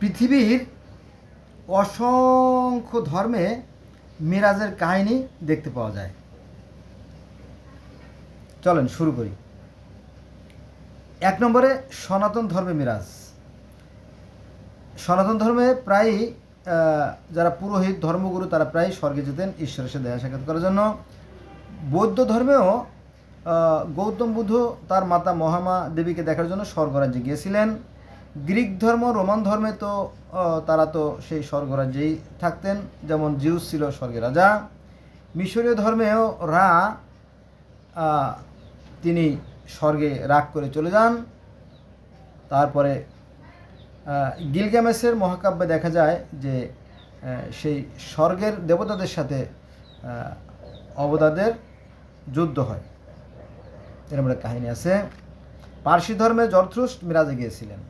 পৃথিবীর অসংখ্য ধর্মে মিরাজের কাহিনী দেখতে পাওয়া যায়। চলেন শুরু করি। 1 নম্বরে সনাতন ধর্মে মিরাজ। সনাতন ধর্মে প্রায়ই যারা পুরোহিত ধর্মগুরু তারা প্রায় স্বর্গে যেতেন ঈশ্বরের সাথে দেখা সাক্ষাৎ করার জন্য। বৌদ্ধ ধর্মেও গৌতম বুদ্ধ তার মাতা মহামা দেবীকে দেখার জন্য স্বর্গরাজ্যে গিয়েছিলেন। গ্রিক ধর্ম রোমান ধর্মে তো তারা তো সেই স্বর্গরাজ্যেই থাকতেন, যেমন জিউস ছিল স্বর্গের রাজা। মিশরীয় ধর্মেও রা তিনি স্বর্গে রাগ করে চলে যান। তারপরে গিলগামেশের মহাকাব্যে দেখা যায় যে সেই স্বর্গের দেবতাদের সাথে অবতারদের যুদ্ধ হয়, এরকম একটা কাহিনী আছে। পার্সি ধর্মে জরথ্রুস্ট মিরাজে গিয়েছিলেন।